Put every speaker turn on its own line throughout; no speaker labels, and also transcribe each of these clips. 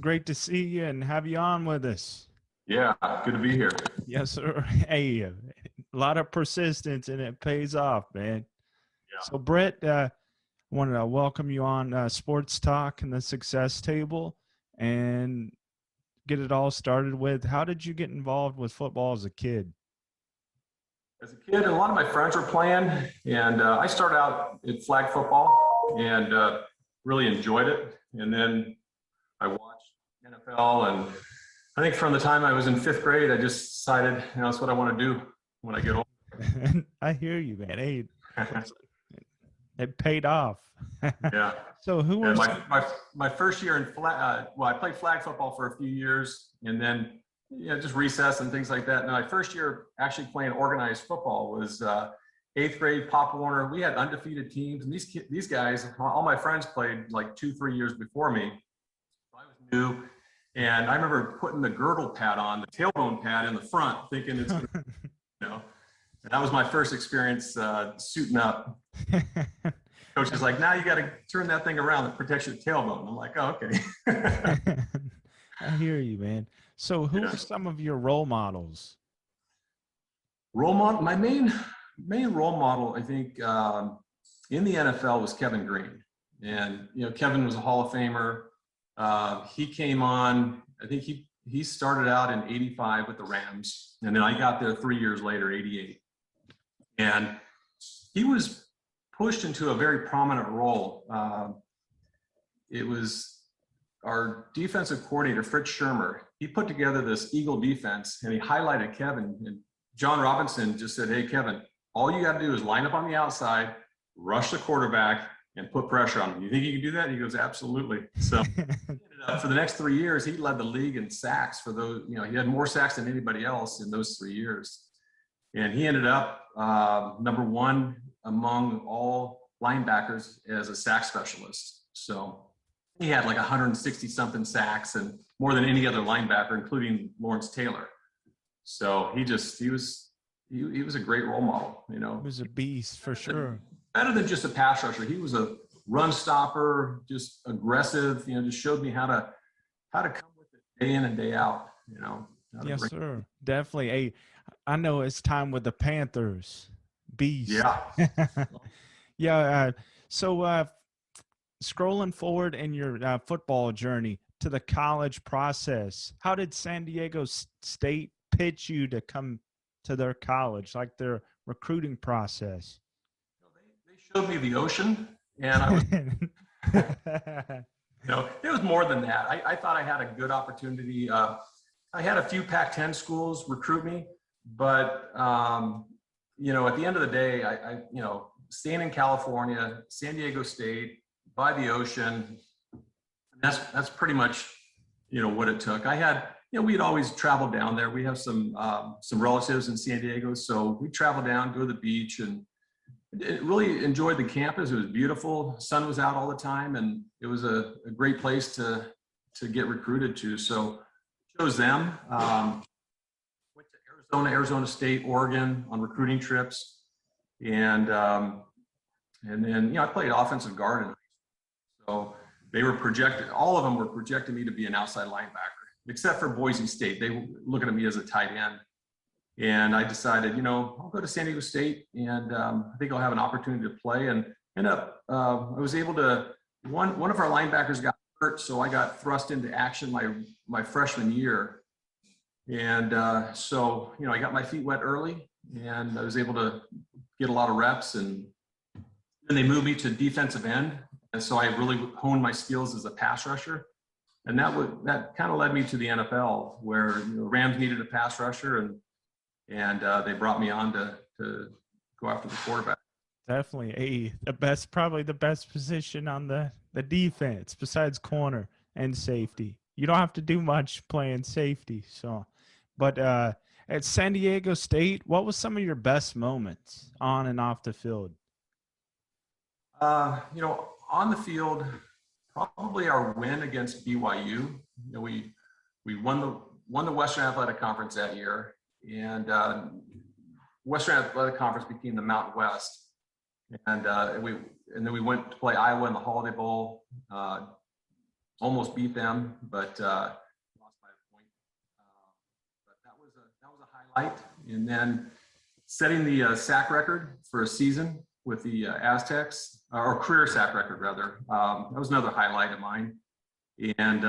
Great to see you and have you on with us.
Yeah, good to be here.
Yes, sir. Hey, a lot of persistence and it pays off, man.
Yeah.
So, Brett, wanted to welcome you on Sports Talk and the Success Table and get it all started with how did you get involved with football as a kid?
As a kid, a lot of my friends were playing, and I started out in flag football and really enjoyed it. And then I watched NFL, and I think from the time I was in fifth grade, I just decided, that's what I want to do when I get older.
I hear you, man. Hey, it paid off.
Yeah.
So who
And
was
my first year in flag? Well, I played flag football for a few years, and then just recess and things like that. And my first year actually playing organized football was eighth grade. Pop Warner. We had undefeated teams, and these guys, all my friends played like 2-3 years before me. I was new, and I remember putting the girdle pad on, the tailbone pad in the front, thinking it's gonna, And that was my first experience suiting up. Coach is like, now you got to turn that thing around that protects your tailbone. I'm like, oh, okay.
I hear you, man. So who are some of your role models?
Role model, my main role model, I think, in the NFL was Kevin Green. And, Kevin was a Hall of Famer. He came on, I think he started out in 85 with the Rams. And then I got there 3 years later, 88. And he was pushed into a very prominent role. It was our defensive coordinator, Fritz Shermer. He put together this Eagle defense, and he highlighted Kevin. And John Robinson just said, hey, Kevin, all you got to do is line up on the outside, rush the quarterback, and put pressure on him. You think you can do that? And he goes, absolutely. So for the next 3 years, he led the league in sacks for those. He had more sacks than anybody else in those 3 years. And he ended up number one among all linebackers as a sack specialist. So he had like 160 something sacks and more than any other linebacker, including Lawrence Taylor. So he was a great role model. He
was a beast for sure.
Better than just a pass rusher. He was a run stopper, just aggressive. Just showed me how to come with it day in and day out.
Yes, sir. Definitely. Hey, I know it's time with the Panthers. Beast.
Yeah.
Yeah. So scrolling forward in your football journey to the college process, how did San Diego State pitch you to come to their college, like their recruiting process?
They showed me the ocean, and I was, it was more than that. I thought I had a good opportunity. I had a few Pac-10 schools recruit me, but at the end of the day, I staying in California, San Diego State, by the ocean, that's pretty much, what it took. I had, we'd always traveled down there. We have some relatives in San Diego, so we traveled down, go to the beach, and really enjoyed the campus. It was beautiful. Sun was out all the time, and it was a great place to get recruited to. So chose them. Went to Arizona State, Oregon on recruiting trips, and then I played offensive guard. So they were all of them were projecting me to be an outside linebacker, except for Boise State. They were looking at me as a tight end. And I decided, I'll go to San Diego State, and I think I'll have an opportunity to play. And I was able to, one of our linebackers got hurt, so I got thrust into action my freshman year. And so, I got my feet wet early, and I was able to get a lot of reps. And then they moved me to defensive end. And so I really honed my skills as a pass rusher. And that kind of led me to the NFL, where Rams needed a pass rusher, and they brought me on to go after the quarterback.
Definitely probably the best position on the defense besides corner and safety. You don't have to do much playing safety. So, but at San Diego State, what was some of your best moments on and off the field?
On the field, probably our win against BYU. We won the Western Athletic Conference that year, and Western Athletic Conference became the Mountain West, and then we went to play Iowa in the Holiday Bowl. almost beat them, but lost by a point. But that was a highlight. And then setting the sack record for a season with the Aztecs, or career sack record rather. That was another highlight of mine. And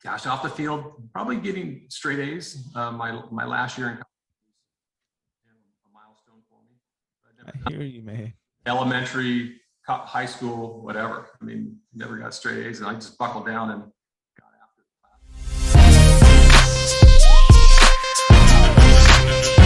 gosh, off the field, probably getting straight A's. My last year in college was a milestone for me.
I hear you, man.
Elementary, high school, whatever. I mean, never got straight A's, and I just buckled down and got after the class.